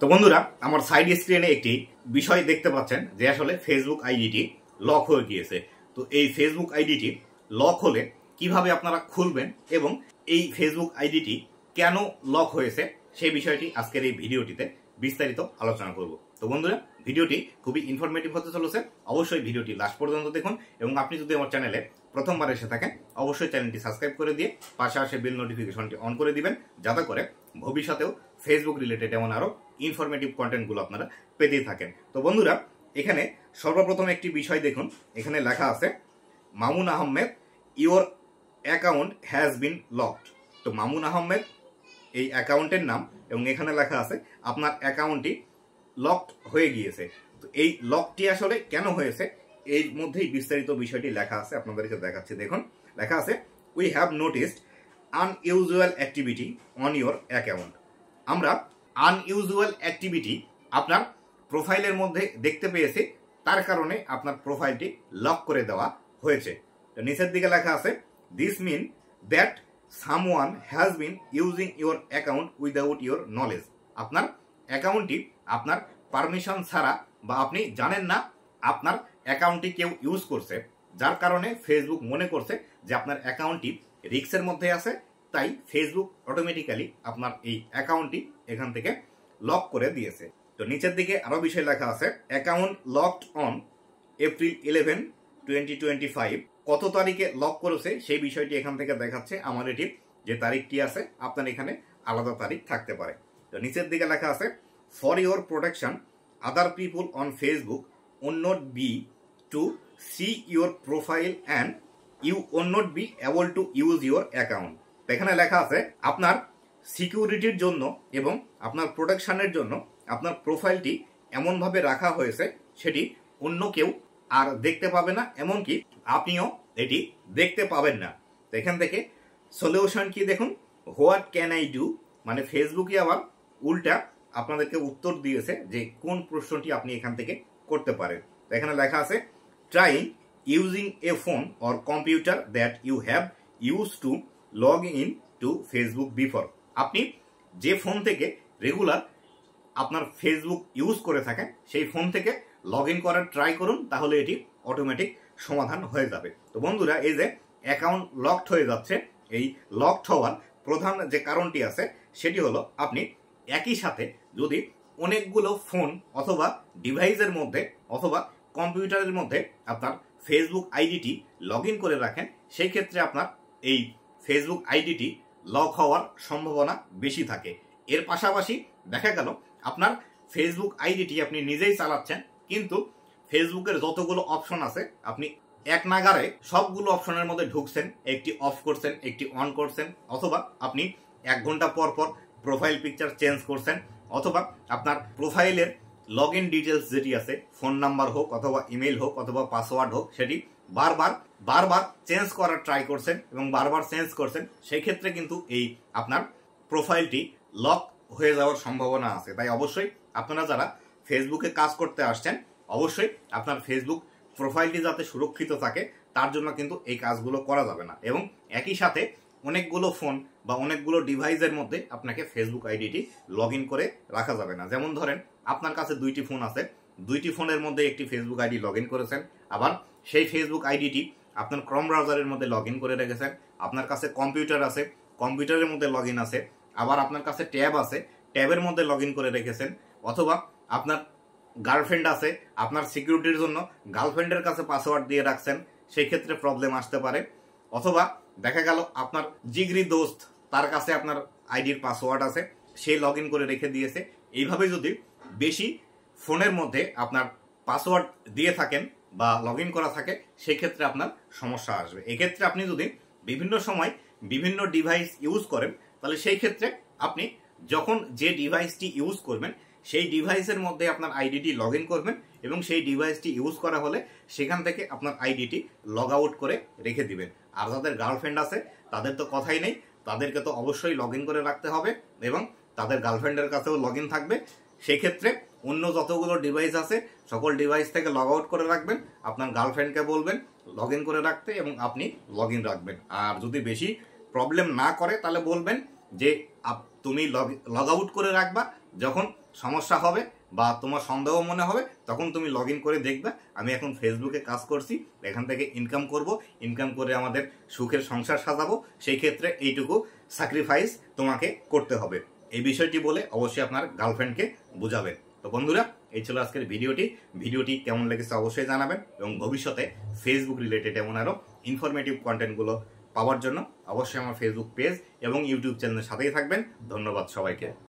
তো বন্ধুরা আমার সাইড স্ক্রিনে একটি বিষয় দেখতে পাচ্ছেন যে আসলে ফেসবুক আইডিটি লক হয়ে গিয়েছে। তো এই ফেসবুক আইডিটি লক হলে কিভাবে আপনারা খুলবেন এবং এই ফেসবুক আইডিটি কেন লক হয়েছে সেই বিষয়টি আজকের এই ভিডিওটিতে বিস্তারিত আলোচনা করব। তো বন্ধুরা ভিডিওটি খুবই ইনফরমেটিভ হতে চলেছে, অবশ্যই ভিডিওটি লাস্ট পর্যন্ত দেখুন এবং আপনি যদি আমার চ্যানেলে প্রথমবার এসে থাকেন অবশ্যই চ্যানেলটি সাবস্ক্রাইব করে দিয়ে পাশে আসে বেল নোটিফিকেশনটি অন করে দিবেন, যাতে করে ভবিষ্যতেও ফেসবুক রিলেটেড এমন আরো ইনফরমেটিভ কন্টেন্টগুলো আপনারা পেতেই থাকেন। তো বন্ধুরা এখানে সর্বপ্রথম একটি বিষয় দেখুন, এখানে লেখা আছে Mamun Ahmed your account has been locked. তো মামুন আহমেদ এই অ্যাকাউন্টের নাম এবং এখানে লেখা আছে আপনার অ্যাকাউন্টটি লকড হয়ে গিয়েছে। তো এই লকটি আসলে কেন হয়েছে এর মধ্যেই বিস্তারিত বিষয়টি লেখা আছে, আপনাদেরকে দেখাচ্ছি। দেখুন লেখা আছে we have noticed unusual activity on your account. আমরা আনইউজুয়াল অ্যাক্টিভিটি আপনার প্রোফাইলের মধ্যে দেখতে পেয়েছি, তার কারণে আপনার প্রোফাইলটি লক করে দেওয়া হয়েছে। তো নিচের দিকে লেখা আছে this mean that someone has been using your account without your knowledge. আপনার অ্যাকাউন্টটি আপনার পারমিশন ছাড়া বা আপনি জানেন না আপনার অ্যাকাউন্টটি কেউ ইউজ করছে, যার কারণে ফেসবুক মনে করছে যে আপনার অ্যাকাউন্টটি রিস্কের মধ্যে আছে, তাই ফেসবুক অটোমেটিক্যালি আপনার এই অ্যাকাউন্টটি এখান থেকে লক করে দিয়েছে। তো নিচের দিকে আরো বিষয় লেখা আছে অ্যাকাউন্ট লকড অন এপ্রিল 11, 2025। কত তারিখে লক করেছে সেই বিষয়টি এখান থেকে দেখাচ্ছে। আমার এটি যে তারিখটি আছে আপনার এখানে আলাদা তারিখ থাকতে পারে। তো নিচের দিকে লেখা আছে for your protection other people on Facebook won't be to see your profile and you won't be able to use your account. এখানে লেখা আছে আপনার সিকিউরিটির জন্য এবং আপনার প্রোটেকশনের জন্য আপনার প্রোফাইলটি এমনভাবে রাখা হয়েছে সেটি অন্য কেউ আর দেখতে পাবে না, এমনকি আপনিও এটি দেখতে পাবেন না। তো এখান থেকে সলিউশন কি দেখুন, হোয়াট ক্যান আই ডু, মানে ফেসবুকে আবার উল্টা আপনাদেরকে উত্তর দিয়েছে যে কোন প্রশ্নটি আপনি এখান থেকে করতে পারেন। তো এখানে লেখা আছে trying using a phone or computer that you have use to log in to Facebook before. আপনি যে ফোন থেকে রেগুলার আপনার ফেসবুক ইউজ করে থাকেন সেই ফোন থেকে লগ ইন করার ট্রাই করুন, তাহলে এটি অটোমেটিক সমাধান হয়ে যাবে। তো বন্ধুরা এই যে অ্যাকাউন্ট লকড হয়ে যাচ্ছে, এই লকড হওয়ার প্রধান যে কারণটি আছে সেটি হলো আপনি একই সাথে যদি অনেকগুলো ফোন অথবা ডিভাইসের মধ্যে অথবা কম্পিউটারের মধ্যে আপনার ফেসবুক আইডিটি লগ ইন করে রাখেন, সেই ক্ষেত্রে আপনার এই ফেসবুক আইডিটি লক হওয়ার সম্ভাবনা বেশি থাকে। এর পাশাপাশি দেখা গেল আপনার ফেসবুক আইডিটি আপনি নিজেই চালাচ্ছেন, কিন্তু ফেসবুকের যতগুলো অপশন আছে আপনি এক নাগারে সবগুলো অপশনের মধ্যে ঢুকছেন, একটি অফ করছেন একটি অন করছেন, অথবা আপনি 1 ঘন্টা পর পর প্রোফাইল পিকচার চেঞ্জ করছেন, অথবা আপনার প্রোফাইলের লগ ইন ডিটেলস যেটি আছে ফোন নাম্বার হোক অথবা ইমেল হোক অথবা পাসওয়ার্ড হোক সেটি বারবার চেঞ্জ করার ট্রাই করছেন এবং বারবার চেঞ্জ করছেন, সেই ক্ষেত্রে কিন্তু এই আপনার প্রোফাইলটি লক হয়ে যাওয়ার সম্ভাবনা আছে। তাই অবশ্যই আপনারা যারা ফেসবুকে কাজ করতে আসছেন অবশ্যই আপনার ফেসবুক প্রোফাইলটি যাতে সুরক্ষিত থাকে তার জন্য কিন্তু এই কাজগুলো করা যাবে না, এবং একই সাথে অনেকগুলো ফোন বা অনেকগুলো ডিভাইসের মধ্যে আপনাকে ফেসবুক আইডিটি লগ ইন করে রাখা যাবে না। যেমন ধরেন আপনার কাছে 2টি ফোন আছে, 2টি ফোনের মধ্যে একটি ফেসবুক আইডি লগ ইন করেছেন, আবার সেই ফেসবুক আইডিটি আপনার ক্রোম ব্রাউজারের মধ্যে লগ ইন করে রেখেছেন, আপনার কাছে কম্পিউটার আছে কম্পিউটারের মধ্যে লগ ইন আছে, আবার আপনার কাছে ট্যাব আছে ট্যাবের মধ্যে লগ ইন করে রেখেছেন, অথবা আপনার গার্লফ্রেন্ড আছে আপনার সিকিউরিটির জন্য গার্লফ্রেন্ডের কাছে পাসওয়ার্ড দিয়ে রাখছেন, সেই ক্ষেত্রে প্রবলেম আসতে পারে, অথবা দেখা গেল আপনার জিগরি দোস্ত তার কাছে আপনার আইডির পাসওয়ার্ড আছে সে লগ ইন করে রেখে দিয়েছে। এইভাবে যদি বেশি ফোনের মধ্যে আপনার পাসওয়ার্ড দিয়ে থাকেন বা লগ ইন করা থাকে সেই ক্ষেত্রে আপনার সমস্যা আসবে। এক্ষেত্রে আপনি যদি বিভিন্ন সময় বিভিন্ন ডিভাইস ইউজ করেন তাহলে সেই ক্ষেত্রে আপনি যখন যে ডিভাইসটি ইউজ করবেন সেই ডিভাইসের মধ্যে আপনার আইডিটি লগ ইন করবেন এবং সেই ডিভাইসটি ইউজ করা হলে সেখান থেকে আপনার আইডিটি লগ আউট করে রেখে দিবেন। আর যাদের গার্লফ্রেন্ড আছে তাদের তো কথাই নেই, তাদেরকে তো অবশ্যই লগ ইন করে রাখতে হবে এবং তাদের গার্লফ্রেন্ডের কাছেও লগ ইন থাকবে। সেই ক্ষেত্রে অন্য যতগুলো ডিভাইস আছে সকল ডিভাইস থেকে লগ আউট করে রাখবেন, আপনার গার্লফ্রেন্ডকে বলবেন লগ ইন করে রাখতে এবং আপনি লগ ইন রাখবেন। আর যদি বেশি প্রবলেম না করে তাহলে বলবেন যে তুমি লগ আউট করে রাখবা যখন সমস্যা হবে বা তোমার সন্দেহ মনে হবে তখন তুমি লগ ইন করে দেখবে আমি এখন ফেসবুকে কাজ করছি, এখান থেকে ইনকাম করব, ইনকাম করে আমাদের সুখের সংসার সাজাবো, সেই ক্ষেত্রে এইটুকু স্যাক্রিফাইস তোমাকে করতে হবে। এই বিষয়টি বলে অবশ্যই আপনার গার্লফ্রেন্ডকে বুঝাবেন। তো বন্ধুরা, এই ছিল আজকের ভিডিওটি কেমন লেগেছে অবশ্যই জানাবেন, এবং ভবিষ্যতে ফেসবুক রিলেটেড এমন আরও ইনফরমেটিভ কন্টেন্টগুলো পাওয়ার জন্য অবশ্যই আমার ফেসবুক পেজ এবং ইউটিউব চ্যানেলের সাথেই থাকবেন। ধন্যবাদ সবাইকে।